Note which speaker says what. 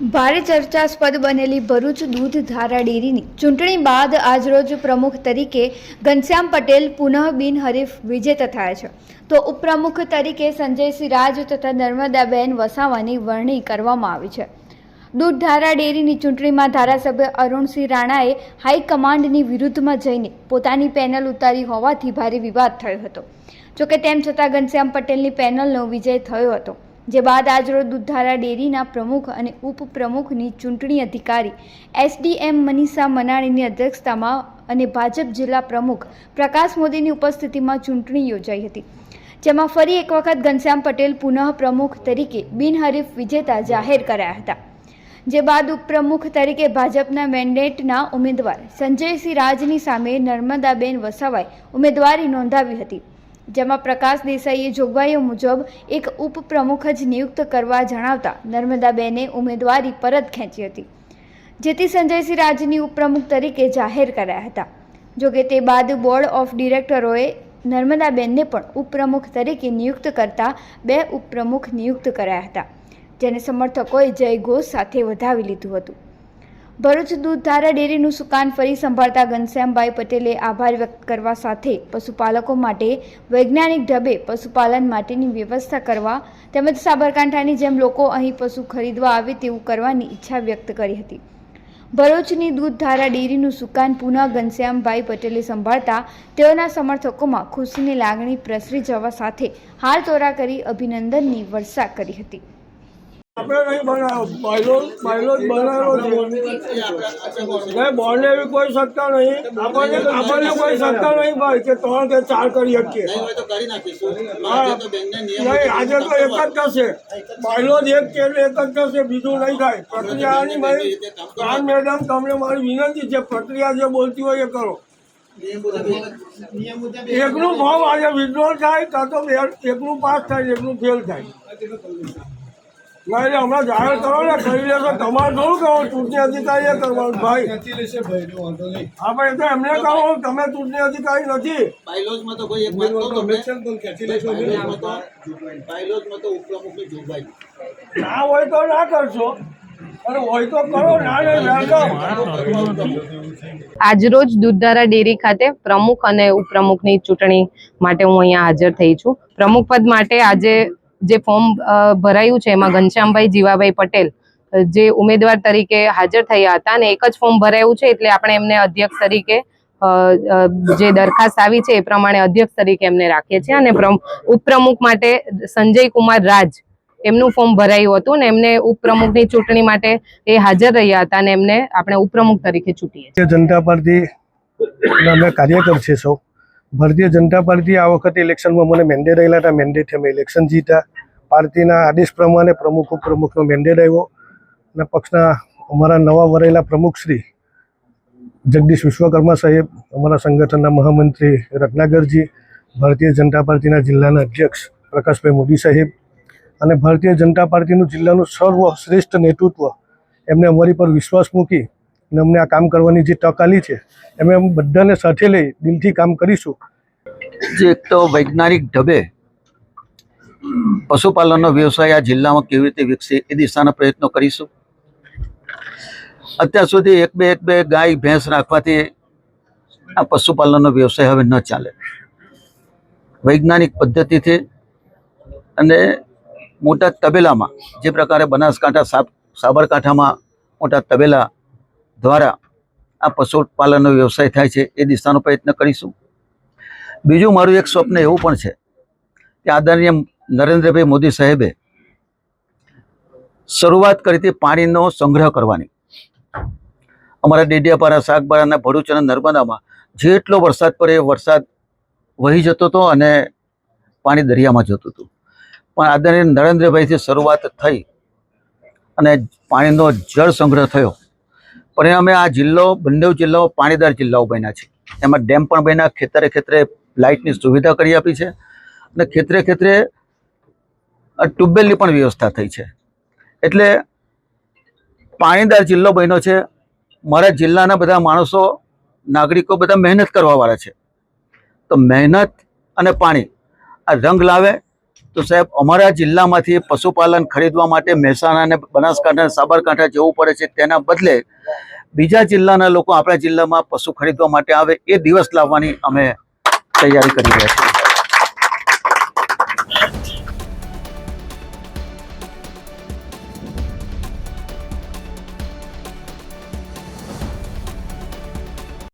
Speaker 1: ભારે ચર્ચાસ્પદ બનેલી ભરૂચ દૂધ ધારા ડેરીની ચૂંટણી બાદ આજરોજ પ્રમુખ તરીકે ઘનશ્યામ પટેલ પુનઃ બિનહરીફ વિજેતા થયા છે, તો ઉપપ્રમુખ તરીકે સંજયસિંહ રાજ તથા નર્મદાબેન વસાવાની વરણી કરવામાં આવી છે। દૂધ ધારા ડેરીની ચૂંટણીમાં ધારાસભ્ય અરુણસિંહ રાણાએ હાઈકમાન્ડની વિરુદ્ધમાં જઈને પોતાની પેનલ ઉતારી હોવાથી ભારે વિવાદ થયો હતો। જોકે તેમ છતાં ઘનશ્યામ પટેલની પેનલનો વિજય થયો હતો, જે બાદ આજરોજ દૂધધારા ડેરીના પ્રમુખ અને ઉપપ્રમુખની ચૂંટણી અધિકારી એસડીએમ મનીષા મનાણીની અધ્યક્ષતામાં અને ભાજપ જિલ્લા પ્રમુખ પ્રકાશ મોદીની ઉપસ્થિતિમાં ચૂંટણી યોજાઈ હતી, જેમાં ફરી એક વખત ઘનશ્યામ પટેલ પુનઃ પ્રમુખ તરીકે બિનહરીફ વિજેતા જાહેર કરાયા હતા। જે બાદ ઉપપ્રમુખ તરીકે ભાજપના મેન્ડેટના ઉમેદવાર સંજયસિંહ રાજની સામે નર્મદાબેન વસાવાએ ઉમેદવારી નોંધાવી હતી, જેમાં પ્રકાશ દેસાઈએ જોગવાઈઓ મુજબ એક ઉપપ્રમુખ જ નિયુક્ત કરવા જણાવતા નર્મદાબેને ઉમેદવારી પરત ખેંચી હતી, જેથી સંજયસિંહ રાજની ઉપપ્રમુખ તરીકે જાહેર કરાયા હતા। જોકે તે બાદ બોર્ડ ઓફ ડિરેક્ટરોએ નર્મદાબેનને પણ ઉપપ્રમુખ તરીકે નિયુક્ત કરતા 2 ઉપપ્રમુખ નિયુક્ત કરાયા હતા, જેને સમર્થકોએ જયઘોષ સાથે વધાવી લીધું હતું। ભરૂચ દૂધધારા ડેરીનું સુકાન ફરી સંભાળતા ઘનશ્યામભાઈ પટેલે આભાર વ્યક્ત કરવા સાથે પશુપાલકો માટે વૈજ્ઞાનિક ઢબે પશુપાલન માટેની વ્યવસ્થા કરવા તેમજ સાબરકાંઠાની જેમ લોકો અહીં પશુ ખરીદવા આવે તેવું કરવાની ઈચ્છા વ્યક્ત કરી હતી। ભરૂચની દૂધધારા ડેરીનું સુકાન પુનઃ ઘનશ્યામભાઈ પટેલે સંભાળતા તેઓના સમર્થકોમાં ખુશીની લાગણી પ્રસરી જવા સાથે હારતોરા કરી અભિનંદનની વર્ષા કરી હતી।
Speaker 2: આપણે નહીં બનાવો, બાયલો જ બનાવેલો છે। બોર્ડને બી કોઈ સત્તા નહીં, આપણને કોઈ સત્તા નહીં ભાઈ કે 3 કે 4 કરી શકીએ। નહીં, આજે તો એક જ થશે, બાયલો જ એક છે એટલે એક જ થશે, બીજું નહીં થાય। પ્રક્રિયાની ભાઈ રામ મેડમ, તમને મારી વિનંતી છે, પ્રક્રિયા જે બોલતી હોય એ કરો। એકનું ફોર્મ આજે વિડ્રોલ થાય કાં તો એકનું પાસ થાય, એકનું ફેલ થાય। ના એટલે હમણાં જાહેર કરો ને, કરી લેશો તમારે થોડું કરો, ચૂંટણી અધિકારીએ કરવાનું ભાઈ। આપણે તો એમને કહો, તમે ચૂંટણી અધિકારી નથી। ના હોય તો ના કરશો, અને હોય તો કરો, ના નહીં।
Speaker 3: આજરોજ દૂધધારા ડેરી ખાતે પ્રમુખ અને ઉપપ્રમુખની ચૂંટણી માટે હું અહીંયા હાજર થઈ છું। પ્રમુખ પદ માટે આજે જે ફોર્મ ભરાયું છે એમાં ઘનશ્યામભાઈ જીવાભાઈ પટેલ જે ઉમેદવાર તરીકે હાજર થયા હતા અને એક જ ફોર્મ ભરાયું છે, એટલે આપણે એમને અધ્યક્ષ તરીકે જે દરખાસ્ત આવી છે એ પ્રમાણે અધ્યક્ષ તરીકે એમને રાખીએ છીએ। અને ઉપપ્રમુખ માટે સંજય કુમાર રાજ એમનું ફોર્મ ભરાયું હતું ને એમને ઉપપ્રમુખની ચૂંટણી માટે એ હાજર રહ્યા હતા અને એમને આપણે ઉપપ્રમુખ તરીકે ચૂંટીએ છીએ।
Speaker 4: જનતા પાર્ટી અમે કાર્યકર છે સૌ। ભારતીય જનતા પાર્ટી આ વખતે ઇલેક્શનમાં મને મેન્ડેટ આવેલા હતા, મેન્ડેટથી અમે ઇલેક્શન જીત્યા। પાર્ટીના આદેશ પ્રમાણે પ્રમુખ ઉપપ્રમુખનો મેન્ડેટ આવ્યો અને પક્ષના અમારા નવા વરેલા પ્રમુખ શ્રી જગદીશ વિશ્વકર્મા સાહેબ, અમારા સંગઠનના મહામંત્રી રત્નાકરજી, ભારતીય જનતા પાર્ટીના જિલ્લાના અધ્યક્ષ પ્રકાશભાઈ મોદી સાહેબ અને ભારતીય જનતા પાર્ટીનું જિલ્લાનું સર્વશ્રેષ્ઠ નેતૃત્વ એમને અમારી પર વિશ્વાસ મૂકી અને અમને આ કામ કરવાની જે તક આલી છે એમ અમે બધાને સાથે લઈ દિલથી કામ કરીશું।
Speaker 5: જે એક તો વૈજ્ઞાનિક ઢબે પશુપાલનનો વ્યવસાય આ જિલ્લામાં કેવી રીતે વિકસે એ દિશાના પ્રયત્નો કરીશું। અત્યાર સુધી એક બે ગાય ભેંસ રાખવાથી આ પશુપાલનનો વ્યવસાય હવે ન ચાલે। વૈજ્ઞાનિક પદ્ધતિથી અને મોટા તબેલામાં જે પ્રકારે બનાસકાંઠા સાબરકાંઠામાં મોટા તબેલા દ્વારા આ પશુપાલનનો વ્યવસાય થાય છે એ દિશાનો પ્રયત્ન કરીશું। બીજું મારું એક સ્વપ્ન એવું પણ છે કે આદરણીય નરેન્દ્રભાઈ મોદી સાહેબે શરૂઆત કરી હતી પાણીનો સંગ્રહ કરવાની। અમારા ડેડિયાપાડા, સાગબારાના, ભરૂચ અને નર્મદામાં જેટલો વરસાદ પડે એ વરસાદ વહી જતો હતો અને પાણી દરિયામાં જતું હતું, પણ આદરણીય નરેન્દ્રભાઈથી શરૂઆત થઈ અને પાણીનો જળ સંગ્રહ થયો। પરિણામે આ જિલ્લો, બંને જિલ્લાઓ પાણીદાર જિલ્લાઓ બન્યા છે। એમાં ડેમ પણ બન્યા, ખેતરે ખેતરે લાઇટની સુવિધા કરી આપી છે અને ખેતરે ખેતરે ટ્યુબવેલની પણ વ્યવસ્થા થઈ છે। એટલે પાણીદાર જિલ્લો બન્યો છે। મારા જિલ્લાના બધા માણસો, નાગરિકો બધા મહેનત કરવાવાળા છે, તો મહેનત અને પાણી આ રંગ લાવે તો સાહેબ અમારા જિલ્લામાંથી પશુપાલન ખરીદવા માટે મહેસાણા અને બનાસકાંઠા સાબરકાંઠા જવું પડે છે, તેના બદલે બીજા જિલ્લાના લોકો આપણા જિલ્લામાં પશુ ખરીદવા માટે આવે એ દિવસ લાવવાની અમે તૈયારી કરી રહ્યા છીએ.